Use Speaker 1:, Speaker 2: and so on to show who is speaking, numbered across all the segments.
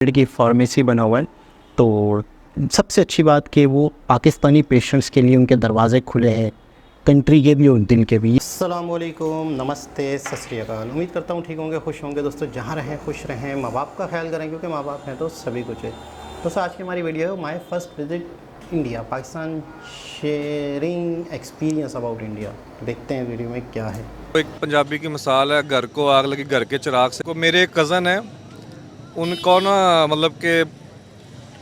Speaker 1: की फार्मेसी बना हुआ है। तो सबसे अच्छी बात कि वो पाकिस्तानी पेशेंट्स के लिए उनके दरवाज़े खुले हैं, कंट्री के भी और दिल के भी। अस्सलामुअलैकुम, नमस्ते, सत श्री अकाल। उम्मीद करता हूँ ठीक होंगे, खुश होंगे। दोस्तों जहाँ रहें खुश रहें, माँ बाप का ख्याल करें, क्योंकि माँ बाप हैं तो सभी कुछ है। दोस्तों आज की हमारी वीडियो है my first visit India, Pakistan, sharing experience about India. देखते हैं वीडियो में क्या है।
Speaker 2: एक पंजाबी की मिसाल है, घर को आग लगी घर के चिराग से। मेरे एक कज़न है, उनको ना मतलब कि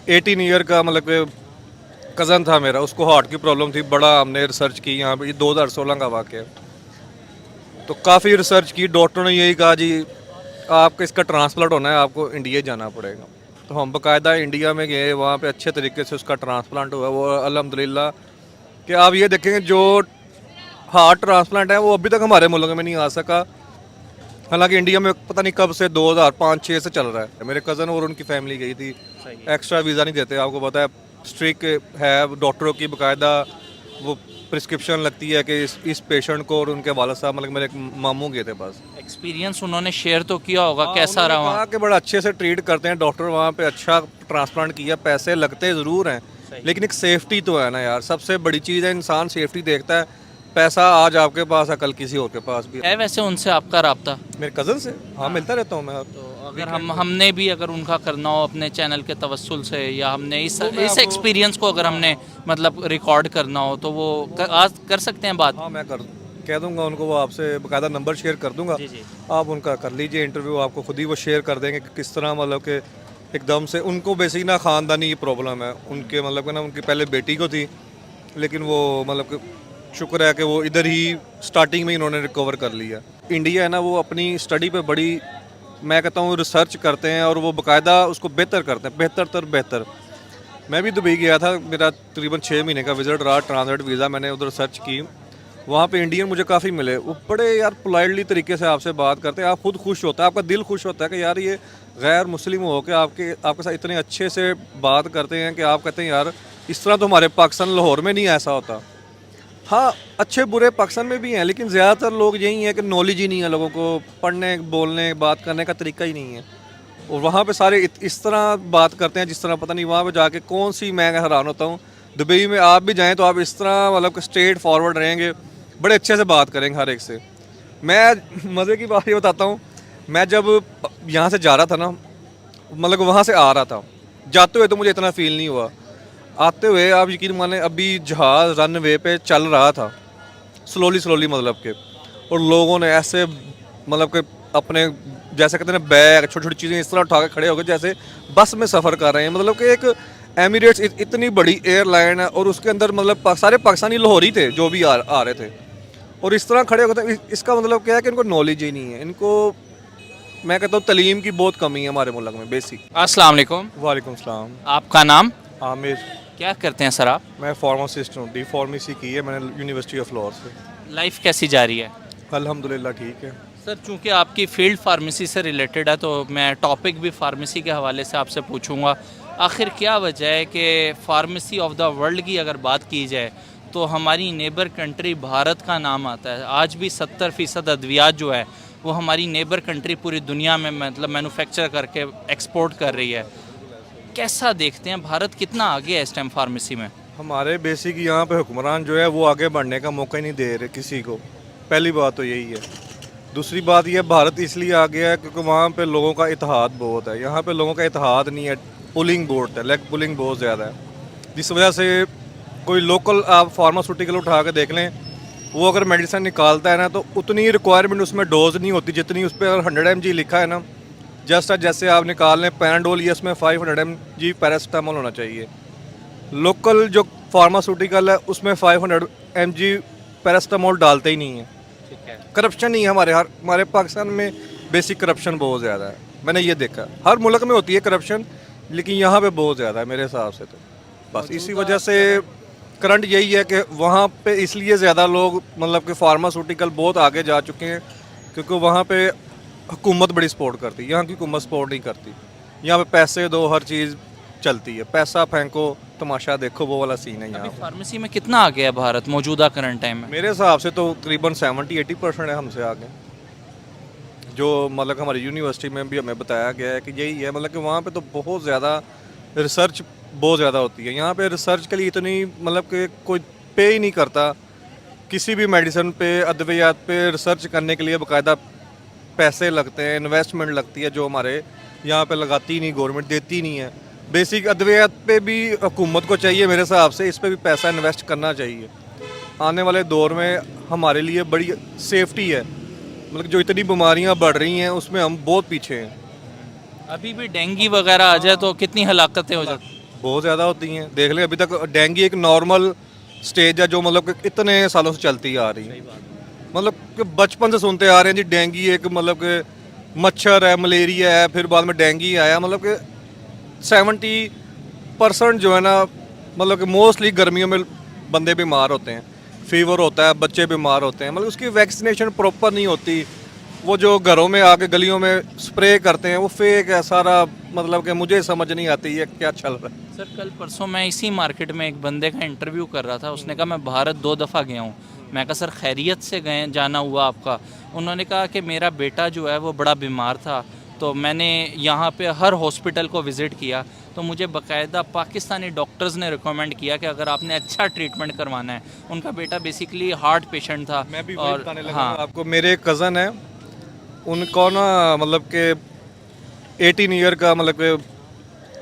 Speaker 2: 18 ईयर का मतलब कि कज़न था मेरा, उसको हार्ट की प्रॉब्लम थी। बड़ा हमने रिसर्च की यहाँ पे, ये 2016 का वाक़या है। तो काफ़ी रिसर्च की, डॉक्टर ने यही कहा जी आपका इसका ट्रांसप्लांट होना है, आपको इंडिया जाना पड़ेगा। तो हम बाकायदा इंडिया में गए, वहाँ पे अच्छे तरीके से उसका ट्रांसप्लांट हुआ। वो अल्हम्दुलिल्लाह कि आप ये देखेंगे जो हार्ट ट्रांसप्लांट है वो अभी तक हमारे मुल्क में नहीं आ सका। हालांकि इंडिया में पता नहीं कब से 2005-6 से चल रहा है। मेरे कज़न और उनकी फैमिली गई थी, एक्स्ट्रा वीज़ा नहीं देते, आपको पता है स्ट्रिक्ट है। डॉक्टरों की बाकायदा वो प्रिस्क्रिप्शन लगती है कि इस पेशेंट को, और उनके वालिद साहब मतलब मेरे एक मामू गए थे बस।
Speaker 3: एक्सपीरियंस उन्होंने शेयर तो किया होगा, कैसा रहा
Speaker 2: वहाँ
Speaker 3: वहाँ?
Speaker 2: के बड़ा अच्छे से ट्रीट करते हैं डॉक्टर, वहाँ पे अच्छा ट्रांसप्लांट किया। पैसे लगते ज़रूर हैं लेकिन एक सेफ्टी तो है ना यार, सबसे बड़ी चीज़ है। इंसान सेफ्टी देखता है। पैसा आज आपके पास है, कल किसी और के पास भी
Speaker 3: है वैसे उनसे आपका राब्ता?
Speaker 2: मेरे कज़न से हाँ मिलता रहता हूँ मैं।
Speaker 3: तो अगर हमने भी अगर उनका करना हो अपने चैनल के तवस्सुल से, या हमने इस एक्सपीरियंस को अगर हमने मतलब रिकॉर्ड करना हो, तो वो आज कर सकते हैं बात?
Speaker 2: हाँ मैं कह दूंगा उनको, वो आपसे बाकायदा नंबर शेयर कर दूंगा।
Speaker 3: जी।
Speaker 2: आप उनका कर लीजिए इंटरव्यू, आपको खुद ही वो शेयर कर देंगे कि किस तरह मतलब कि एकदम से उनको बेसिक ना ख़ानदानी प्रॉब्लम है उनके, मतलब कि ना उनकी पहले बेटी को थी, लेकिन वो मतलब कि शुक्र है कि वो इधर ही स्टार्टिंग में ही उन्होंने रिकवर कर लिया। इंडिया है ना, वो अपनी स्टडी पे बड़ी, मैं कहता हूँ, रिसर्च करते हैं और वो बाकायदा उसको बेहतर करते हैं, बेहतर। मैं भी दुबई गया था, मेरा तकरीबन 6 महीने का विजिट रहा, ट्रांजिट वीज़ा। मैंने उधर सर्च की, वहाँ पे इंडियन मुझे काफ़ी मिले। वो बड़े यार पोलाइटली तरीके से आपसे बात करते हैं, आप खुद खुश होता है, आपका दिल खुश होता है कि यार ये गैर मुस्लिम हो के आपके साथ इतने अच्छे से बात करते हैं कि आप कहते हैं यार इस तरह तो हमारे पाकिस्तान लाहौर में नहीं ऐसा होता। हाँ अच्छे बुरे पाकिस्तान में भी हैं, लेकिन ज़्यादातर लोग यही है कि नॉलेज ही नहीं है लोगों को, पढ़ने बोलने बात करने का तरीका ही नहीं है। और वहाँ पे सारे इस तरह बात करते हैं जिस तरह पता नहीं वहाँ पे जाके कौन सी, मैं हैरान होता हूँ। दुबई में आप भी जाएं तो आप इस तरह मतलब कि स्ट्रेट फॉरवर्ड रहेंगे, बड़े अच्छे से बात करेंगे हर एक से। मैं मज़े की बात ये बताता हूँ, मैं जब यहाँ से जा रहा था ना, मतलब वहाँ से आ रहा था, जाते हुए तो मुझे इतना फील नहीं हुआ, आते हुए आप यकीन माने अभी जहाज़ रनवे पे चल रहा था स्लोली मतलब के, और लोगों ने ऐसे मतलब कि अपने जैसे कहते हैं बैग छोटी छोटी चीज़ें इस तरह उठा के खड़े हो गए जैसे बस में सफ़र कर रहे हैं। मतलब कि एक एमिरेट्स इतनी बड़ी एयरलाइन है और उसके अंदर मतलब सारे पाकिस्तानी लाहौरी थे जो भी आ रहे थे, और इस तरह खड़े हो गए थे। इसका मतलब क्या है कि इनको नॉलेज ही नहीं है, इनको मैं कहता हूँ तलीम की बहुत कमी है हमारे मुल्क में बेसिक।
Speaker 3: अस्सलाम वालेकुम।
Speaker 2: वालेकुम सलाम।
Speaker 3: आपका नाम?
Speaker 2: आमिर।
Speaker 3: क्या करते हैं सर आप?
Speaker 2: मैं फार्मासिस्ट हूँ, डी फार्मेसी की है मैंने यूनिवर्सिटी ऑफ लाहौर से।
Speaker 3: लाइफ कैसी जा रही है?
Speaker 2: अल्हम्दुलिल्लाह ठीक है।
Speaker 3: सर चूंकि आपकी फील्ड फार्मेसी से रिलेटेड है, तो मैं टॉपिक भी फार्मेसी के हवाले से आपसे पूछूंगा। आखिर क्या वजह है कि फार्मेसी ऑफ द वर्ल्ड की अगर बात की जाए तो हमारी नेबर कंट्री भारत का नाम आता है। आज भी 70% अद्वियात जो है वो हमारी नेबर कंट्री पूरी दुनिया में मतलब मैन्युफैक्चर करके एक्सपोर्ट कर रही है। कैसा देखते हैं, भारत कितना आगे है इस टाइम फार्मेसी में?
Speaker 2: हमारे बेसिक यहाँ पे हुक्मरान जो है वो आगे बढ़ने का मौका ही नहीं दे रहे किसी को, पहली बात तो यही है। दूसरी बात ये, भारत इसलिए आ गया है क्योंकि वहाँ पे लोगों का इत्तेहाद बहुत है, यहाँ पे लोगों का इत्तेहाद नहीं है, पुलिंग बहुत है, लेग पुलिंग बहुत ज़्यादा है, जिस वजह से कोई लोकल आप फार्मास्यूटिकल उठा के देख लें, वो अगर मेडिसिन निकालता है ना तो उतनी रिक्वायरमेंट उसमें डोज नहीं होती जितनी उस पर अगर 100 mg लिखा है ना, जैसे आप निकाल लें पैराडोल, ये इसमें 500 mg पैरासीटामोल होना चाहिए। लोकल जो फार्मास्यूटिकल है उसमें 500 mg पैरासीटामोल डालते ही नहीं है।
Speaker 3: ठीक है।
Speaker 2: करप्शन नहीं है हमारे पाकिस्तान में, बेसिक करप्शन बहुत ज़्यादा है, मैंने ये देखा। हर मुल्क में होती है करप्शन, लेकिन यहाँ पे बहुत ज़्यादा है मेरे हिसाब से। तो बस इसी वजह से करंट यही है कि वहाँ पे इसलिए ज़्यादा लोग मतलब कि फार्मास्यूटिकल बहुत आगे जा चुके हैं, क्योंकि वहाँ पे हुकूमत बड़ी सपोर्ट करती है, यहाँ की हुकूमत सपोर्ट नहीं करती। यहाँ पे पैसे दो हर चीज़ चलती है, पैसा फेंको तमाशा देखो, वो वाला सीन है यहाँ।
Speaker 3: फार्मेसी में कितना आगे है भारत मौजूदा करंट टाइम में?
Speaker 2: मेरे हिसाब से तो तकरीबन 70-80% है हमसे आगे। जो मतलब हमारी यूनिवर्सिटी में भी हमें बताया गया है कि यही है, मतलब कि वहाँ पे तो बहुत ज़्यादा रिसर्च बहुत ज़्यादा होती है। यहाँ पे रिसर्च के लिए इतनी मतलब कि कोई पे ही नहीं करता, किसी भी मेडिसिन पे अद्वियात पे रिसर्च करने के लिए बाकायदा पैसे लगते हैं, इन्वेस्टमेंट लगती है, जो हमारे यहाँ पे लगाती नहीं गवर्नमेंट, देती नहीं है। बेसिक अद्वियात पे भी हुकूमत को चाहिए मेरे हिसाब से, इस पे भी पैसा इन्वेस्ट करना चाहिए। आने वाले दौर में हमारे लिए बड़ी सेफ्टी है, मतलब जो इतनी बीमारियाँ बढ़ रही हैं उसमें हम बहुत पीछे हैं।
Speaker 3: अभी भी डेंगू वगैरह आ जाए तो कितनी हलाकतें हो जाती हैं।
Speaker 2: बहुत ज़्यादा होती हैं, देख लें अभी तक डेंगू एक नॉर्मल स्टेज है जो मतलब कि इतने सालों से चलती आ रही है। मतलब कि बचपन से सुनते आ रहे हैं जी डेंगू एक मतलब कि मच्छर है, मलेरिया है, फिर बाद में डेंगू आया। मतलब कि 70% जो है ना, मतलब कि मोस्टली गर्मियों में बंदे बीमार होते हैं, फीवर होता है, बच्चे बीमार होते हैं, मतलब उसकी वैक्सीनेशन प्रॉपर नहीं होती। वो जो घरों में आके गलियों में स्प्रे करते हैं वो फेक है सारा, मतलब कि मुझे समझ नहीं आती ये क्या चल रहा है।
Speaker 3: सर कल परसों मैं इसी मार्केट में एक बंदे का इंटरव्यू कर रहा था, उसने कहा मैं भारत 2 दफ़ा गया हूँ। मैं कहा सर खैरियत से गए जाना हुआ आपका? उन्होंने कहा कि मेरा बेटा जो है वो बड़ा बीमार था, तो मैंने यहाँ पे हर हॉस्पिटल को विज़िट किया, तो मुझे बाकायदा पाकिस्तानी डॉक्टर्स ने रिकमेंड किया कि अगर आपने अच्छा ट्रीटमेंट करवाना है। उनका बेटा बेसिकली हार्ट पेशेंट था।
Speaker 2: मैं भी वही
Speaker 3: और
Speaker 2: बताने लगा
Speaker 3: हाँ,
Speaker 2: आपको, मेरे कज़न है, उनको ना मतलब कि 18 ईयर का मतलब कि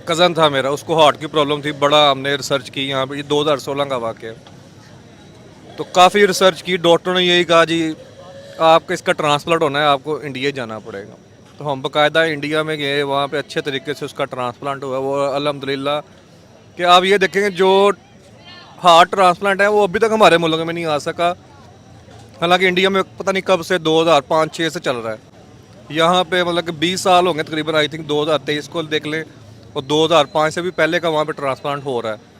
Speaker 2: कज़न था मेरा, उसको हार्ट की प्रॉब्लम थी। बड़ा हमने रिसर्च की यहाँ पे, ये 2016 का वाक़या है। तो काफ़ी रिसर्च की, डॉक्टर ने यही कहा जी आपका इसका ट्रांसप्लांट होना है, आपको इंडिया जाना पड़ेगा। तो हम बाकायदा इंडिया में गए, वहाँ पे अच्छे तरीके से उसका ट्रांसप्लांट हुआ। वो अल्हम्दुलिल्लाह कि आप ये देखेंगे जो हार्ट ट्रांसप्लांट है वो अभी तक हमारे मुल्क में नहीं आ सका। हालांकि इंडिया में पता नहीं कब से 2005-6 से चल रहा है। यहाँ पे मतलब कि 20 साल हो गए तकरीबन, आई थिंक 2023 को देख लें, और 2005 से भी पहले का वहाँ पे ट्रांसप्लांट हो रहा है।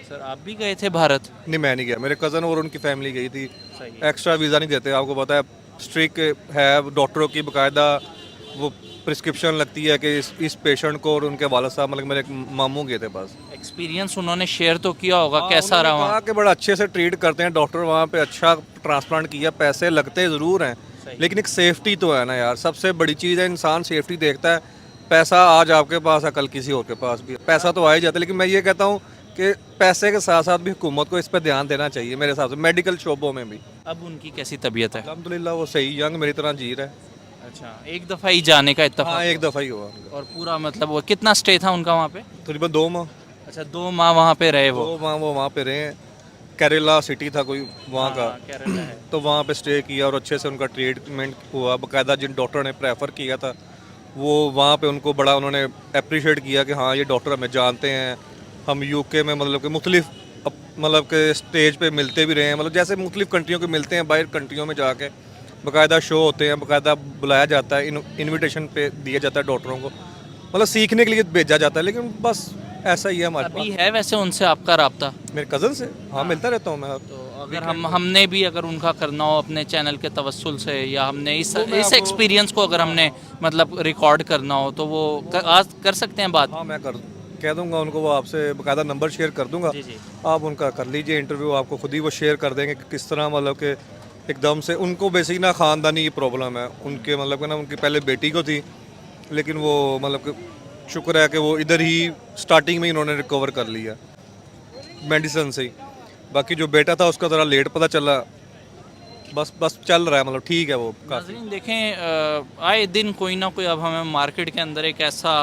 Speaker 3: सर आप भी गए थे भारत?
Speaker 2: नहीं मैं नहीं गया, मेरे कज़न और उनकी फैमिली गई थी।
Speaker 3: सही
Speaker 2: एक्स्ट्रा वीज़ा नहीं देते, आपको पता है स्ट्रिक है डॉक्टरों की, बाकायदा वो प्रिस्क्रिप्शन लगती है कि इस पेशेंट को, और उनके वाला साहब मतलब मेरे एक मामू गए थे बस।
Speaker 3: एक्सपीरियंस उन्होंने शेयर तो किया होगा, कैसा
Speaker 2: उन्होंने
Speaker 3: रहा वहाँ?
Speaker 2: कहा कि बड़ा अच्छे से ट्रीट करते हैं डॉक्टर वहाँ पे, अच्छा ट्रांसप्लांट किया। पैसे लगते ज़रूर हैं लेकिन एक सेफ्टी तो है ना यार, सबसे बड़ी चीज़ है, इंसान सेफ्टी देखता है। पैसा आज आपके पास है, कल किसी और के पास भी पैसा तो आ ही जाता है, लेकिन मैं ये कहता हूँ कि पैसे के साथ साथ भी हुकूमत को इस पर ध्यान देना चाहिए मेरे हिसाब से, मेडिकल शोबों में भी।
Speaker 3: अब उनकी कैसी तबीयत है?
Speaker 2: अल्हम्दुलिल्लाह वो सही, यंग मेरी तरह जी रहा है।
Speaker 3: अच्छा, एक दफ़ा ही जाने का
Speaker 2: हाँ
Speaker 3: इत्तेफाक
Speaker 2: एक दफ़ा ही हुआ,
Speaker 3: और पूरा मतलब वो कितना स्टे था उनका वहाँ पे?
Speaker 2: तकरीबन 2 माह।
Speaker 3: अच्छा 2 माह वहाँ पे रहे वो?
Speaker 2: 2 माह वो वहाँ पे रहे हैं। केरला सिटी था कोई वहाँ का,
Speaker 3: हाँ, केरला है।
Speaker 2: तो वहाँ पे स्टे किया और अच्छे से उनका ट्रीटमेंट हुआ। बाकायदा जिन डॉक्टर ने प्रेफर किया था वो वहाँ पे उनको बड़ा उन्होंने अप्रिशिएट किया कि हाँ ये डॉक्टर हमें जानते हैं। हम यूके में मतलब कि मुख्तलिफ मतलब के स्टेज पे मिलते भी रहे हैं, मतलब जैसे मुख्तलिफ कंट्रियों के मिलते हैं, बाहर कंट्रियों में जाके बाकायदा शो होते हैं, बाकायदा बुलाया जाता है, इनविटेशन पे दिया जाता है डॉक्टरों को, मतलब सीखने के लिए भेजा जाता है। लेकिन बस ऐसा ही है हमारे
Speaker 3: अभी
Speaker 2: पास।
Speaker 3: है वैसे उनसे आपका राब्ता?
Speaker 2: मेरे कज़न से हाँ मिलता रहता हूँ मैं।
Speaker 3: तो अगर हमने भी अगर उनका करना हो अपने चैनल के तवस्सुल से, या हमने इस एक्सपीरियंस को अगर हमने मतलब रिकॉर्ड करना हो, तो वो आज कर सकते हैं बात?
Speaker 2: हाँ मैं कह दूंगा उनको, वो आपसे बाकायदा नंबर शेयर कर दूंगा।
Speaker 3: जी जी।
Speaker 2: आप उनका कर लीजिए इंटरव्यू, आपको खुद ही वो शेयर कर देंगे कि किस तरह मतलब कि एकदम से उनको बेसिक ना ख़ानदानी प्रॉब्लम है उनके, मतलब कि ना उनकी पहले बेटी को थी, लेकिन वो मतलब कि शुक्र है कि वो इधर ही स्टार्टिंग में ही इन्होंने रिकवर कर लिया मेडिसिन से ही। बाकी जो बेटा था उसका ज़रा लेट पता चला, बस चल रहा है, मतलब ठीक है वो काफ़ी।
Speaker 3: नाज़रीन देखें, आए दिन कोई ना कोई, अब हमें मार्केट के अंदर एक ऐसा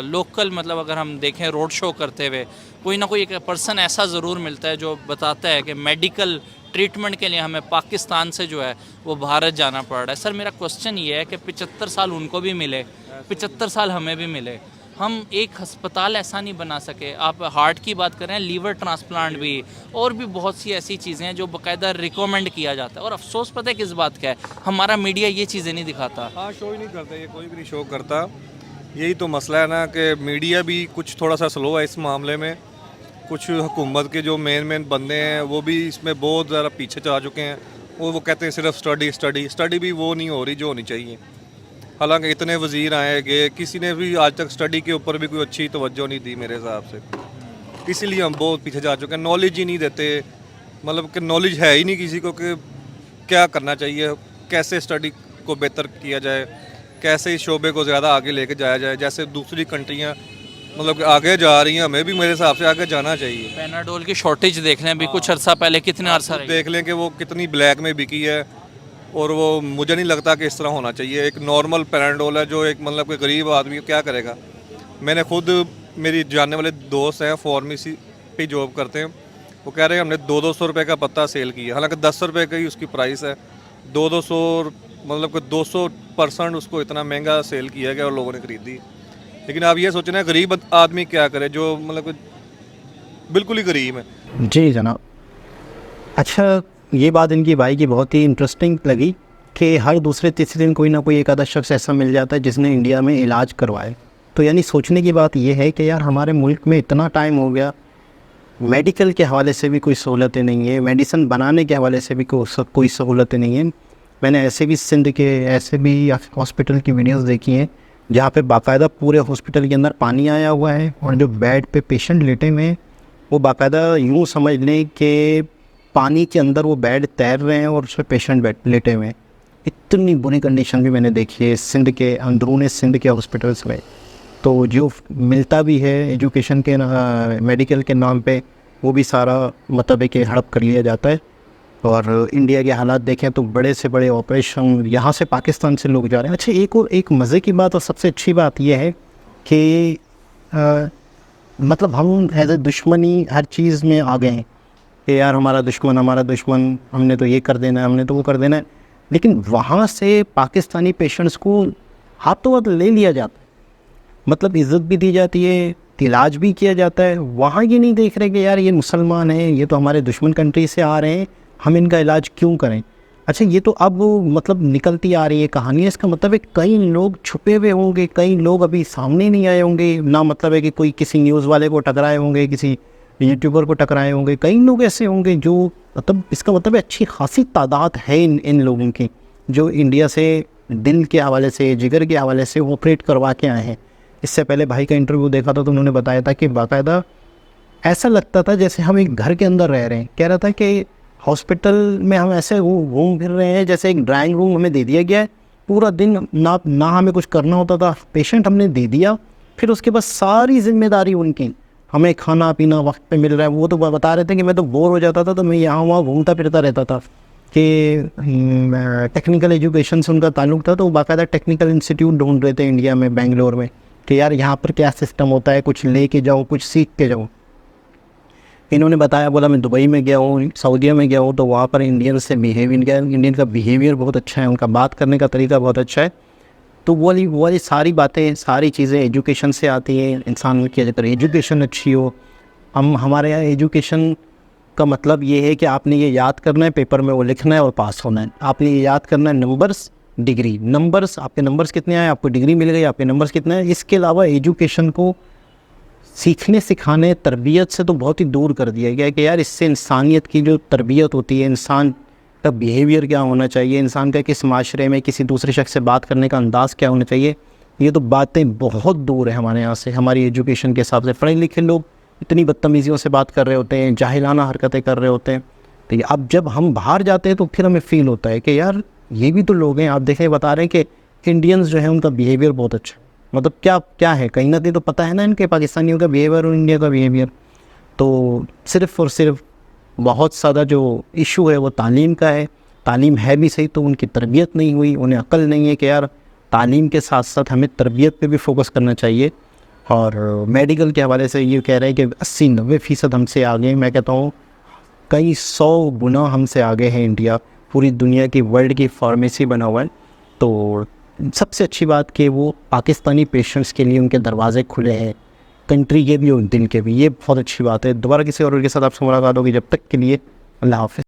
Speaker 3: लोकल, मतलब अगर हम देखें रोड शो करते हुए, कोई ना कोई एक पर्सन ऐसा ज़रूर मिलता है जो बताता है कि मेडिकल ट्रीटमेंट के लिए हमें पाकिस्तान से जो है वो भारत जाना पड़ रहा है। सर मेरा क्वेश्चन ये है कि 75 साल उनको भी मिले, 75 साल हमें भी मिले, हम एक हस्पताल ऐसा नहीं बना सके? आप हार्ट की बात करें, लीवर ट्रांसप्लांट भी, और भी बहुत सी ऐसी चीज़ें हैं जो बाकायदा रिकमेंड किया जाता है। और अफसोस पता है किस बात का है? हमारा मीडिया ये चीज़ें नहीं दिखाता।
Speaker 2: हाँ शो ही नहीं करता, ये कोई भी नहीं शो करता। यही तो मसला है ना कि मीडिया भी कुछ थोड़ा सा स्लो है इस मामले में। कुछ हुकूमत के जो मेन बंदे हैं वो भी इसमें बहुत ज़्यादा पीछे जा चुके हैं। वो कहते हैं सिर्फ स्टडी भी वो नहीं हो रही जो होनी चाहिए। हालांकि इतने वज़ीर आए कि किसी ने भी आज तक स्टडी के ऊपर भी कोई अच्छी तवज्जो नहीं दी मेरे हिसाब से, इसीलिए हम बहुत पीछे जा चुके हैं। नॉलेज ही नहीं देते, मतलब कि नॉलेज है ही नहीं किसी को कि क्या करना चाहिए, कैसे स्टडी को बेहतर किया जाए, कैसे इस शोबे को ज़्यादा आगे लेके जाया जाए। जैसे दूसरी कंट्रियाँ मतलब कि आगे जा रही हैं, हमें भी मेरे हिसाब से आगे जाना चाहिए।
Speaker 3: पैनाडोल की शॉर्टेज देख लें, अभी कुछ अर्सा पहले कितना अर्सा रही।
Speaker 2: देख लें कि वो कितनी ब्लैक में बिकी है, और वो मुझे नहीं लगता कि इस तरह होना चाहिए। एक नॉर्मल पैराडोल है जो एक मतलब कि गरीब आदमी क्या करेगा। मैंने खुद, मेरी जानने वाले दोस्त हैं फार्मेसी पे जॉब करते हैं, वो कह रहे हैं हमने 200 रुपये का पत्ता सेल किया, हालांकि 10 रुपये का ही उसकी प्राइस है। 200 मतलब कि 200% उसको इतना महंगा सेल किया गया और लोगों ने खरीदी। लेकिन आप ये सोचना है गरीब आदमी क्या करे, जो मतलब कि बिल्कुल ही गरीब है।
Speaker 1: जी जनाब। अच्छा, ये बात इनकी भाई की बहुत ही इंटरेस्टिंग लगी कि हर दूसरे तीसरे दिन कोई ना कोई एक आधा शख्स ऐसा मिल जाता है जिसने इंडिया में इलाज करवाए। तो यानी सोचने की बात यह है कि यार हमारे मुल्क में इतना टाइम हो गया, मेडिकल के हवाले से भी कोई सहूलतें नहीं है, मेडिसिन बनाने के हवाले से भी कोई सहूलतें नहीं है। मैंने ऐसे भी सिंध के ऐसे भी हॉस्पिटल की वीडियोस देखी हैं जहाँ पे बाकायदा पूरे हॉस्पिटल के अंदर पानी आया हुआ है और जो बेड पे पेशेंट लेटे हुए हैं वो बाकायदा यूँ समझ लें कि पानी के अंदर वो बेड तैर रहे हैं और उस पर पेशेंट लेटे हुए हैं। इतनी बुरी कंडीशन भी मैंने देखी है सिंध के अंदरूनी सिंध के हॉस्पिटल्स में। तो जो मिलता भी है एजुकेशन के मेडिकल के नाम पे वो भी सारा मतलब है कि हड़प कर लिया जाता है। और इंडिया के हालात देखें तो बड़े से बड़े ऑपरेशन यहाँ से पाकिस्तान से लोग जा रहे हैं। अच्छा, एक मज़े की बात और सबसे अच्छी बात यह है कि मतलब हम एज ए दुश्मनी हर चीज़ में आ गए हैं कि यार हमारा दुश्मन, हमने तो ये कर देना है, हमने तो वो कर देना है। लेकिन वहाँ से पाकिस्तानी पेशेंट्स को हाथों हाथ ले लिया जाता है, मतलब इज़्ज़त भी दी जाती है, इलाज भी किया जाता है। वहाँ ये नहीं देख रहे कि यार ये मुसलमान हैं, ये तो हमारे दुश्मन कंट्री से आ रहे हैं, हम इनका इलाज क्यों करें। अच्छा, ये तो अब मतलब निकलती आ रही है कहानी। इसका मतलब है कई लोग छुपे हुए होंगे, कई लोग अभी सामने नहीं आए होंगे ना, मतलब है कि कोई किसी न्यूज़ वाले को टकराए होंगे, किसी यूट्यूबर को टकराए होंगे, कई लोग ऐसे होंगे जो मतलब इसका मतलब है अच्छी खासी तादाद है इन लोगों की जो इंडिया से दिल के हवाले से, जिगर के हवाले से ऑपरेट करवा के आए हैं। इससे पहले भाई का इंटरव्यू देखा था तो उन्होंने बताया था कि बाकायदा ऐसा लगता था जैसे हम एक घर के अंदर रह रहे हैं। कह रहा था कि हॉस्पिटल में हम ऐसे घूम फिर रहे हैं जैसे एक ड्राइंग रूम हमें दे दिया गया है, पूरा दिन ना हमें कुछ करना होता था, पेशेंट हमने दे दिया, फिर उसके बाद सारी जिम्मेदारी उनकी, हमें खाना पीना वक्त पे मिल रहा है। वो तो बता रहे थे कि मैं तो बोर हो जाता था तो मैं यहाँ वहाँ घूमता फिरता रहता था कि टेक्निकल एजुकेशन से उनका ताल्लुक़ था, तो वो बाकायदा टेक्निकल इंस्टीट्यूट ढूंढ रहे थे इंडिया में, बेंगलोर में, कि यार यहाँ पर क्या सिस्टम होता है, कुछ ले के जाओ, कुछ सीख के जाओ। इन्होंने बताया, बोला मैं दुबई में गया हूँ, सऊदीया में गया हूँ, तो वहाँ पर इंडियन से इंडियन का बिहेवियर बहुत अच्छा है, उनका बात करने का तरीका बहुत अच्छा है। तो वो वाली सारी बातें, सारी चीज़ें एजुकेशन से आती हैं। इंसान की अगर एजुकेशन अच्छी हो, हमारे यहाँ एजुकेशन का मतलब ये है कि आपने ये याद करना है, पेपर में वो लिखना है और पास होना है। आपने ये याद करना है नंबर्स, डिग्री, नंबर्स, आपके नंबर्स कितने आए, आपको डिग्री मिल गई, आपके नंबर्स कितने हैं। इसके अलावा एजुकेशन को सीखने सिखाने तरबियत से तो बहुत ही दूर कर दिया गया है कि यार इससे इंसानियत की जो तरबियत होती है, इंसान का बिहेवियर क्या होना चाहिए, इंसान का किस माशरे में किसी दूसरे शख्स से बात करने का अंदाज़ क्या होना चाहिए, ये तो बातें बहुत दूर है हमारे यहाँ से, हमारी एजुकेशन के हिसाब से। पढ़े लिखे लोग इतनी बदतमीज़ियों से बात कर रहे होते हैं, जाहिलाना हरकतें कर रहे होते हैं। तो अब जब हम बाहर जाते हैं तो फिर हमें फ़ील होता है कि यार ये भी तो लोग हैं। आप देखें, बता रहे हैं कि इंडियंस जो है उनका बिहेवियर बहुत अच्छा, मतलब क्या है, कहीं ना कहीं तो पता है ना इनके पाकिस्तानियों का बिहेवियर और इंडिया का बिहेवियर। तो सिर्फ़ और सिर्फ बहुत ज़्यादा जो इशू है वो तालीम का है। तालीम है भी सही तो उनकी तरबियत नहीं हुई, उन्हें अक्ल नहीं है कि यार तालीम के साथ साथ हमें तरबियत पे भी फोकस करना चाहिए। और मेडिकल के हवाले से ये कह रहे हैं कि 80-90% हमसे आगे, मैं कहता हूँ कई 100 गुना हमसे आगे है इंडिया, पूरी दुनिया की वर्ल्ड की फार्मेसी बना हुआ है। तो सबसे अच्छी बात कि वो पाकिस्तानी पेशेंट्स के लिए उनके दरवाज़े खुले हैं, कंट्री के भी और दिल के भी, ये बहुत अच्छी बात है। दोबारा किसी और के साथ आपसे मुलाकात होगी, जब तक के लिए अल्लाह हाफ़िज़।